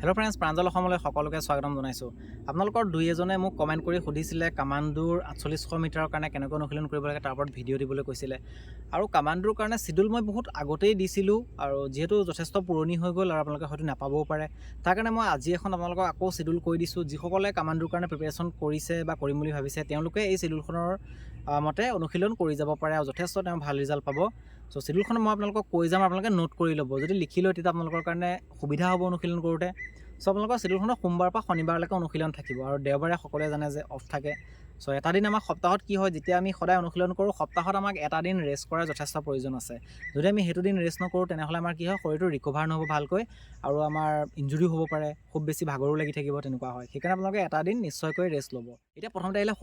Hello' friends, Pranjal অসমলৈ সকলোকে স্বাগতম জনাইছোঁ। আপোনালোকৰ দুই এজনে মোক কমেণ্ট কৰি সুধিছিলে কামাণ্ডোৰ 4800 মিটাৰৰ কাৰণে কেনেকৈ অনুশীলন কৰিব লাগে তাৰ ওপৰত ভিডিঅ' দিবলৈ কৈছিলে। আৰু কামাণ্ডোৰ কাৰণে চিডিউল মই বহুত আগতেই দিছিলোঁ, আৰু যিহেতু যথেষ্ট পুৰণি হৈ গ'ল আৰু আপোনালোকে হয়তো নাপাবও পাৰে, তাৰ কাৰণে মই আজি এখন আপোনালোকক আকৌ চিডিউল কৰি দিছোঁ। যিসকলে কামাণ্ডোৰ কাৰণে প্ৰিপেৰেশ্যন কৰিছে বা কৰিম বুলি ভাবিছে তেওঁলোকে এই চিডিউলখনৰ মতে অনুশীলন কৰি যাব পাৰে আৰু যথেষ্ট তেওঁ ভাল ৰিজাল্ট পাব। চ' চিডিউলখন মই আপোনালোকক কৈ যাম, আপোনালোকে নোট কৰি ল'ব। যদি লিখি লয় তেতিয়া আপোনালোকৰ কাৰণে সুবিধা হ'ব অনুশীলন কৰোঁতে। চ' আপোনালোকৰ চিডিউলখনত সোমবাৰৰ পৰা শনিবাৰলৈকে অনুশীলন থাকিব, আৰু দেওবাৰে সকলোৱে জানে যে অফ থাকে। চ' এটা দিন আমাক সপ্তাহত কি হয়, যেতিয়া আমি সদায় অনুশীলন কৰোঁ সপ্তাহত আমাক এটা দিন ৰেষ্ট কৰাৰ যথেষ্ট প্ৰয়োজন আছে। যদি আমি সেইটো দিন ৰেষ্ট নকৰোঁ তেনেহ'লে আমাৰ কি হয়, শৰীৰটো ৰিকভাৰ নহ'ব ভালকৈ, আৰু আমাৰ ইঞ্জুৰিও হ'ব পাৰে, খুব বেছি ভাগৰো লাগি থাকিব, তেনেকুৱা হয়। সেইকাৰণে আপোনালোকে এটা দিন নিশ্চয়কৈ ৰেষ্ট ল'ব। এতিয়া প্ৰথমতে আহিলে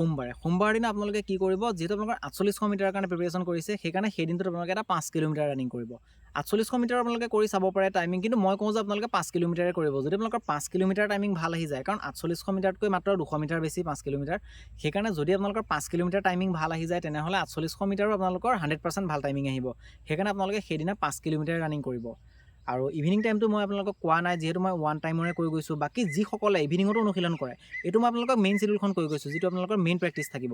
সোমবাৰ দিনা আপোনালোকে কি কৰিব, যিহেতু আপোনালোকৰ 4800 মিটাৰৰ কাৰণে প্ৰিপেৰেশ্যন কৰিছে, সেইকাৰণে সেই দিনটোত আপোনালোকে এটা 5 কিলোমিটাৰ ৰানিং কৰিব। 4800 মিটাৰ আপোনালোকে কৰি চাব পাৰে টাইমিং, কিন্তু মই কওঁ যে আপোনালোকে 5 কিলোমিটাৰে কৰিব। যদি আপোনালোকৰ 5 কিলোমিটাৰ টাইমিং ভাল আহি যায়, কাৰণ 4800 মিটাৰতকৈ মাত্ৰ 200 মিটাৰ বেছি 5 কিলোমিটাৰ, সেইকাৰণে যদি আপোনালোকৰ 5 কিলোমিটাৰ টাইমিং ভাল আহি যায় তেনেহ'লে 4800 মিটাৰো আপোনালোকৰ 100% ভাল টাইমিং আহিব। সেইকাৰণে আপোনালোকে সেইদিনা 5 কিলোমিটাৰ ৰানিং কৰিব। আৰু ইভিনিং টাইমটো মই আপোনালোকক কোৱা নাই, যিহেতু মই ওৱান টাইমৰে কৈ গৈছোঁ। বাকী যিসকলে ইভিনিঙতো অনুশীলন কৰে, এইটো মই আপোনালোকক মেইন চিডিউলখন কৈ গৈছোঁ, যিটো আপোনালোকৰ মেইন প্ৰেক্টিছ থাকিব।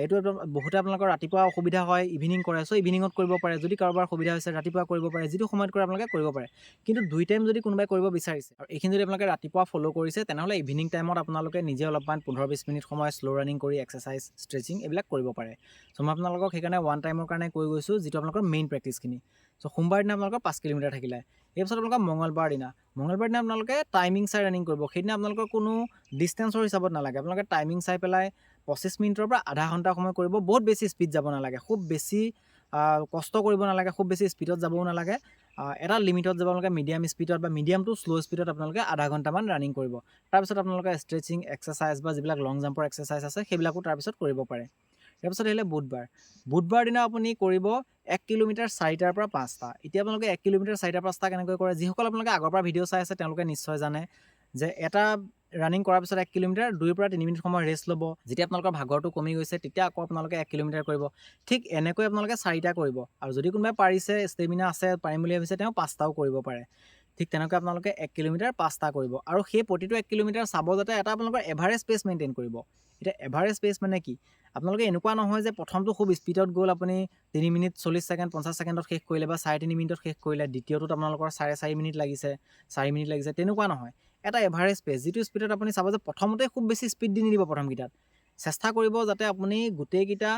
এইটো বহুতে আপোনালোকৰ ৰাতিপুৱা অসুবিধা হয়, ইভিনিং কৰে, চ' ইভিনিঙত কৰিব পাৰে। যদি কাৰোবাৰ সুবিধা হৈছে ৰাতিপুৱা কৰিব পাৰে, যিটো সময়ত কৰে আপোনালোকে কৰিব পাৰে। কিন্তু দুই টাইম যদি কোনোবাই কৰিব বিচাৰিছে আৰু এইখিনি যদি আপোনালোকে ৰাতিপুৱা ফ'ল' কৰিছে, তেনেহ'লে ইভিনিং টাইমত আপোনালোকে নিজে অলপমান 15-20 মিনিট সময় শ্ল' ৰানিং কৰি এক্সাৰচাইজ, ষ্ট্ৰেচিং এইবিলাক কৰিব পাৰে। চ' মই আপোনালোকক সেইকাৰণে ওৱান টাইমৰ কাৰণে কৈ গৈছোঁ, যিটো আপোনালোকৰ মেইন প্ৰেক্টিছখিনি। চ' সোমবাৰ দিনা আপোনালোকৰ 5 কিলোমিটাৰ থাকিলে। এই পিছত আপোনালোকৰ মঙলবাৰ দিনা আপোনালোকে টাইমিং চাই ৰানিং কৰিব। সেইদিনা আপোনালোকৰ কোনো ডিষ্টেঞ্চৰ হিচাপত নালাগে, আপোনালোকে টাইমিং চাই পেলাই 25 মিনিটৰ পৰা আধা ঘণ্টা সময় কৰিব। বহুত বেছি স্পীড যাব নালাগে, খুব বেছি কষ্ট কৰিব নালাগে, খুব বেছি স্পীডত যাবও নালাগে। এটা লিমিটত যাব, আপোনালোকে মিডিয়াম স্পীডত বা মিডিয়াম টু শ্ল' স্পীডত আপোনালোকে আধা ঘণ্টামান ৰানিং কৰিব। তাৰপিছত আপোনালোকে ষ্ট্ৰেচিং এক্সাৰচাইজ বা যিবিলাক লং জাম্পৰ এক্সাৰচাইজ আছে সেইবিলাকো তাৰপিছত কৰিব পাৰে। তাৰপিছত আহিলে বুধবাৰ দিনা আপুনি কৰিব 1 কিলোমিটাৰ 4টাৰ পৰা 5টা। এতিয়া আপোনালোকে 1 কিলোমিটাৰ 4টাৰ 5টা কেনেকৈ কৰে, যিসকল আপোনালোকে আগৰ পৰা ভিডিঅ' চাই আছে তেওঁলোকে নিশ্চয় জানে যে এটা ৰানিং কৰাৰ পিছত 1 কিলোমিটাৰ 2 পৰা 3 মিনিট সময় ৰেষ্ট ল'ব। যেতিয়া আপোনালোকৰ ভাগৰটো কমি গৈছে তেতিয়া আকৌ আপোনালোকে 1 কিলোমিটাৰ কৰিব। ঠিক এনেকৈ আপোনালোকে 4টা কৰিব, আৰু যদি কোনোবাই পাৰিছে, ষ্টেমিনা আছে, পাৰিম বুলি ভাবিছে, তেওঁ 5টাও কৰিব পাৰে। ঠিক তেনেকৈ আপোনালোকে 1 কিলোমিটাৰ 5টা কৰিব, আৰু সেই প্ৰতিটো 1 কিলোমিটাৰ চাব যাতে এটা আপোনালোকৰ এভাৰেজ পেচ মেইনটেইন কৰিব। এতিয়া এভাৰেজ পেচ মানে কি, আপোনালোকে এনেকুৱা নহয় যে প্ৰথমটো খুব স্পীডত গ'ল, আপুনি 3 মিনিট 40 ছেকেণ্ড 50 ছেকেণ্ডত শেষ কৰিলে বা 3.5 মিনিটত শেষ কৰিলে, দ্বিতীয়টোত আপোনালোকৰ 4.5 মিনিট লাগিছে, 4 মিনিট লাগিছে, তেনেকুৱা নহয়। এটা এভাৰেজ পেচ, যিটো স্পীডত আপুনি চাব যে প্ৰথমতে খুব বেছি স্পীড দি নিদিব। প্ৰথমকেইটাত চেষ্টা কৰিব যাতে আপুনি গোটেইকেইটা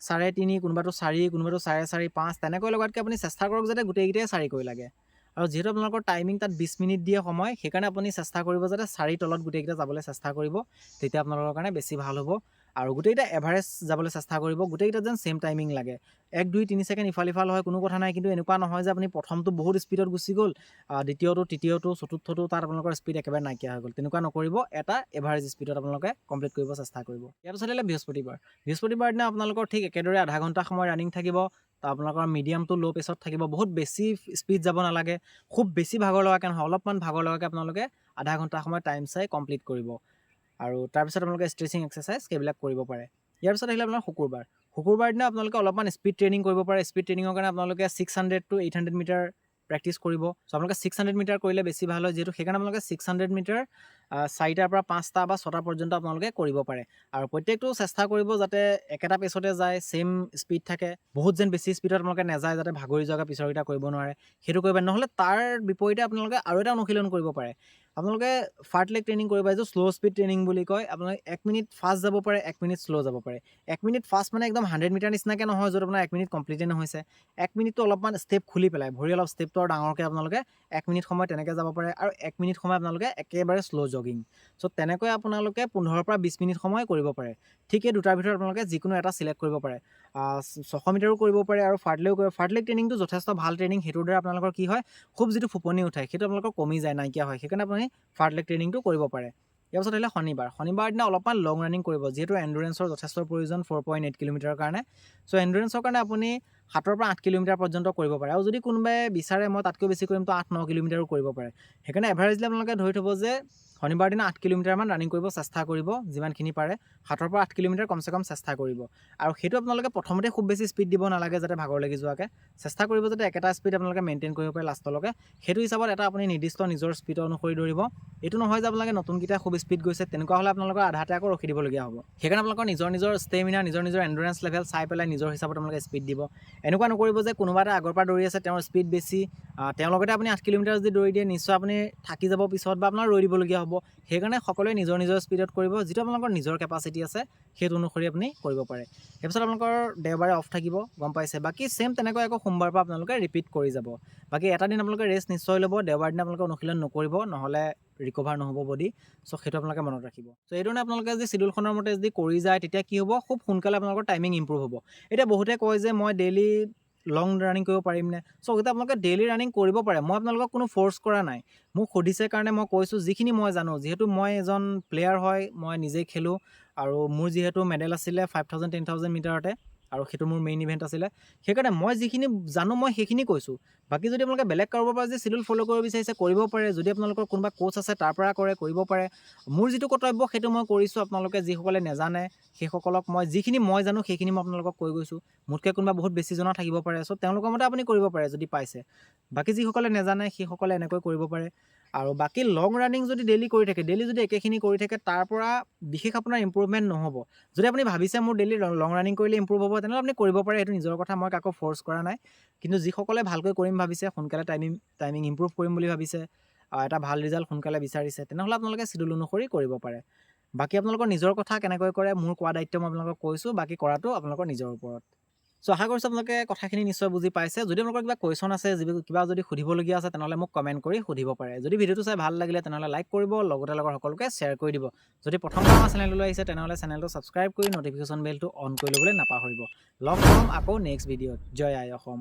3.5, কোনোবাটো 4, কোনোবাটো 4.5, 5 তেনেকৈ লগাতকৈ আপুনি চেষ্টা কৰক যাতে গোটেইকেইটাই 4কৈ লাগে। আৰু যিহেতু আপোনালোকৰ টাইমিং তাত 20 মিনিট দিয়ে সময়, সেইকাৰণে আপুনি চেষ্টা কৰিব যাতে 4 তলত গোটেইকেইটা যাবলৈ চেষ্টা কৰিব, তেতিয়া আপোনালোকৰ কাৰণে বেছি ভাল হ'ব। আৰু গোটেইকেইটা এভাৰেজ যাবলৈ চেষ্টা কৰিব, গোটেইকেইটা যেন ছেম টাইমিং লাগে। 1, 2, 3 ছেকেণ্ড ইফাল সিফাল হয় কোনো কথা নাই, কিন্তু এনেকুৱা নহয় যে আপুনি প্ৰথমটো বহুত স্পীডত গুচি গ'ল, দ্বিতীয়টো, তৃতীয়টো, চতুৰ্থটো তাত আপোনালোকৰ স্পীড একেবাৰে নাইকিয়া হৈ গ'ল। তেনেকুৱা নকৰিব, এটা এভাৰেজ স্পীডত আপোনালোকে কমপ্লিট কৰিব চেষ্টা কৰিব। ইয়াৰ পিছত আহিলে বৃহস্পতিবাৰ দিনা আপোনালোকৰ ঠিক একেদৰে আধা ঘণ্টা সময় ৰানিং থাকিব। আপোনালোকৰ মিডিয়াম টু ল' পেচত থাকিব, বহুত বেছি স্পীড যাব নালাগে, খুব বেছি ভাগৰ লগাকৈ নহয়, অলপমান ভাগৰ লগাকৈ আপোনালোকে আধা ঘণ্টা সময় টাইম চাই কমপ্লিট কৰিব। আৰু তাৰপিছত আপোনালোকে ষ্ট্ৰেচিং এক্সাৰচাইজ সেইবিলাক কৰিব পাৰে। ইয়াৰ পিছত আহিলে আপোনাৰ শুকুৰবাৰ দিনা আপোনালোকে অলপমান স্পীড ট্ৰেইনিং কৰিব পাৰে। স্পীড ট্ৰেইনিঙৰ কাৰণে আপোনালোকে 600 to 800 মিটাৰ প্ৰেক্টিছ কৰিব। চ' আপোনালোকে 600 মিটাৰ কৰিলে বেছি ভাল হয়, যিহেতু সেইকাৰণে আপোনালোকে 600 মিটাৰ 4টাৰ পৰা 5টা বা 6টা পৰ্যন্ত আপোনালোকে কৰিব পাৰে। আৰু প্ৰত্যেকটো চেষ্টা কৰিব যাতে একেটা পেচতে যায়, ছেইম স্পীড থাকে, বহুত যেন বেছি স্পীডত আপোনালোকে নাযায়, যাতে ভাগৰি যোৱাকৈ পিছৰকেইটা কৰিব নোৱাৰে, সেইটো কৰিব। নহ'লে তাৰ বিপৰীতে আপোনালোকে আৰু এটা অনুশীলন কৰিব পাৰে। আপোনালোকে ফাৰ্ট লেগ ট্ৰেইনিং কৰিব, এইটো শ্ল' স্পীড ট্ৰেইনিং বুলি কয়। আপোনালোকে 1 মিনিট ফাষ্ট যাব পাৰে, 1 মিনিট শ্ল' যাব পাৰে। 1 মিনিট ফাষ্ট মানে একদম 100 মিটাৰ নিচিনাকৈ নহয়, য'ত আপোনাৰ 1 মিনিট কমপ্লিটেই নহৈছে। 1 মিনিটটো অলপমান ষ্টেপ খুলি পেলাই, ভৰি অলপ ষ্টেপটো আৰু ডাঙৰকৈ আপোনালোকে 1 মিনিট সময় তেনেকৈ যাব পাৰে, আৰু 1 মিনিট সময় আপোনালোকে একেবাৰে শ্ল' জগিং। চ' তেনেকৈ আপোনালোকে 15 পৰা 20 মিনিট সময় কৰিব পাৰে। ঠিক এই দুটাৰ ভিতৰত আপোনালোকে যিকোনো এটা চিলেক্ট কৰিব পাৰে। 600 মিটাৰো কৰিব পাৰে আৰু ফাৰ্ট লেগো কৰিব। ফাৰ্ট লেগ ট্ৰেইনিংটো যথেষ্ট ভাল ট্ৰেইনিং, সেইটোৰ দ্বাৰা আপোনালোকৰ কি হয়, খুব যিটো ফোপনি উঠে সেইটো আপোনালোকৰ কমি যায়, নাইকিয়া হয়। সেইকাৰণে আপুনি ফাৰ্ট লেগ ট্ৰেইনিংটো কৰিব পাৰে। ইয়াৰ পাছত আহিলে শনিবাৰ দিনা অলপমান লং ৰানিং কৰিব, যিহেতু এণ্ডুৰেঞ্চৰ যথেষ্ট প্ৰয়োজন 4.8 কিলোমিটাৰৰ কাৰণে। চ' এণ্ডুৰেঞ্চৰ কাৰণে আপুনি 7 পৰা 8 কিলোমিটাৰ পৰ্যন্ত কৰিব পাৰে, আৰু যদি কোনোবাই বিচাৰে মই তাতকৈ বেছি কৰিম তো 8-9 কিলোমিটাৰো কৰিব পাৰে। সেইকাৰণে এভাৰেজলি আপোনালোকে ধৰি থ'ব যে শনিবাৰ দিনা 8 কিলোমিটাৰমান ৰানিং কৰিব চেষ্টা কৰিব, যিমানখিনি পাৰে 7 পৰা 8 কিলোমিটাৰ কমচে কম চেষ্টা কৰিব। আৰু সেইটো আপোনালোকে প্ৰথমতে খুব বেছি স্পীড দিব নালাগে যাতে ভাগৰ লাগি যোৱাকৈ, চেষ্টা কৰিব যাতে একেটা স্পীড আপোনালোকে মেইনটেইন কৰিব পাৰে লাষ্টলৈকে। সেইটো হিচাপত এটা আপুনি নিৰ্দিষ্ট নিজৰ স্পীড অনুসৰি দৌৰিব। এইটো নহয় যে আপোনালোকে নতুনকেইটা খুব স্পীড গৈছে, তেনেকুৱা হ'লে আপোনালোকৰ আধাতে আকৌ ৰখি দিবলগীয়া হ'ব। সেইকাৰণে আপোনালোকৰ নিজৰ ষ্টেমিনা, নিজৰ এণ্ডুৰেঞ্চ লেভেল চাই পেলাই নিজৰ হিচাপত আপোনালোকে স্পীড দিব। এনেকুৱা নকৰিব যে কোনোবা এটা আগৰ পৰা দৌৰি আছে, তেওঁৰ স্পীড বেছি, তেওঁৰ লগতে আপুনি 8 কিলোমিটাৰ যদি দৌৰি দিয়ে নিশ্চয় আপুনি থাকি যাব পিছত বা আপোনাৰ ৰৈ দিবলগীয়া হ'ব। সেইকাৰণে সকলোৱে নিজৰ স্পীডত কৰিব, যিটো আপোনালোকৰ নিজৰ কেপাচিটি আছে সেইটো অনুসৰি আপুনি কৰিব পাৰে। তাৰপিছত আপোনালোকৰ দেওবাৰে অফ থাকিব, গম পাইছে। বাকী ছেম তেনেকৈ আকৌ সোমবাৰৰ পৰা আপোনালোকে ৰিপিট কৰি যাব। বাকী এটা দিন আপোনালোকে ৰেষ্ট নিশ্চয় ল'ব, দেওবাৰ দিনা আপোনালোকে অনুশীলন নকৰিব, নহ'লে ৰিকভাৰ নহ'ব বডি। চ' সেইটো আপোনালোকে মনত ৰাখিব। চ' এইধৰণে আপোনালোকে যদি চিডিউলখনৰ মতে যদি কৰি যায় তেতিয়া কি হ'ব, খুব সোনকালে আপোনালোকৰ টাইমিং ইম্প্ৰুভ হ'ব। এতিয়া বহুতে কয় যে মই ডেইলি লং ৰানিং কৰিব পাৰিম নে? চ' এতিয়া আপোনালোকে ডেইলি ৰানিং কৰিব পাৰে, মই আপোনালোকক কোনো ফ'ৰ্চ কৰা নাই। মোক সুধিছে কাৰণে মই কৈছোঁ যিখিনি মই জানো, যিহেতু মই এজন প্লেয়াৰ হয়, মই নিজেই খেলোঁ আৰু মোৰ যিহেতু মেডেল আছিলে 5000 10,000 মিটাৰতে, আৰু সেইটো মোৰ মেইন ইভেণ্ট আছিলে। সেইকাৰণে মই যিখিনি জানো মই সেইখিনি কৈছোঁ। বাকী যদি আপোনালোকে বেলেগ কাৰোবাৰ পৰা যদি চিডিউল ফ'ল' কৰিব বিচাৰিছে কৰিব পাৰে, যদি আপোনালোকৰ কোনোবা কোচ আছে তাৰ পৰা কৰিব পাৰে। মোৰ যিটো কৰ্তব্য সেইটো মই কৰিছোঁ, আপোনালোকে যিসকলে নাজানে সেইসকলক মই যিখিনি মই জানো সেইখিনি মই আপোনালোকক কৈ গৈছোঁ। মোতকৈ কোনোবা বহুত বেছি জনা থাকিব পাৰে, চ' তেওঁলোকৰ মতে আপুনি কৰিব পাৰে যদি পাইছে। বাকী যিসকলে নাজানে সেইসকলে এনেকৈ কৰিব পাৰে। আৰু বাকী লং ৰানিং যদি ডেইলি কৰি থাকে, ডেইলি যদি একেখিনি কৰি থাকে, তাৰ পৰা বিশেষ আপোনাৰ ইম্প্ৰুভমেণ্ট নহ'ব। যদি আপুনি ভাবিছে মোৰ ডেইলি লং ৰানিং কৰিলে ইম্প্ৰুভ হ'ব, তেনেহ'লে আপুনি কৰিব পাৰে, সেইটো নিজৰ কথা, মই কাকো ফ'ৰ্চ কৰা নাই। কিন্তু যিসকলে ভালকৈ কৰিম ভাবিছে, সোনকালে টাইমিং ইম্প্ৰুভ কৰিম বুলি ভাবিছে, এটা ভাল ৰিজাল্ট সোনকালে বিচাৰিছে, তেনেহ'লে আপোনালোকে চিডিউল অনুসৰি কৰিব পাৰে। বাকী আপোনালোকৰ নিজৰ কথা, কেনেকৈ কৰে মোৰ কোৱা দায়িত্ব মই আপোনালোকক কৈছোঁ, বাকী কৰাটো আপোনালোকৰ নিজৰ ওপৰত। চ' আশা কৰিছোঁ আপোনালোকে কথাখিনি নিশ্চয় বুজি পাইছে। যদি আপোনালোকৰ কিবা কুৱেশ্যন আছে, কিবা যদি সুধিবলগীয়া আছে, তেনেহ'লে মোক কমেণ্ট কৰি সুধিব পাৰে। যদি ভিডিঅ'টো চাই ভাল লাগিলে তেনেহ'লে লাইক কৰিব, লগতে লগৰ সকলোকে শ্বেয়াৰ কৰি দিব। যদি প্ৰথমবাৰ আমাৰ চেনেললৈ আহিছে তেনেহ'লে চেনেলটো ছাবস্ক্ৰাইব কৰি ন'টিফিকেশ্যন বেলটো অন কৰি ল'বলৈ নাপাহৰিব। লগ পাম আকৌ নেক্সট ভিডিঅ'ত। জয় আই অসম।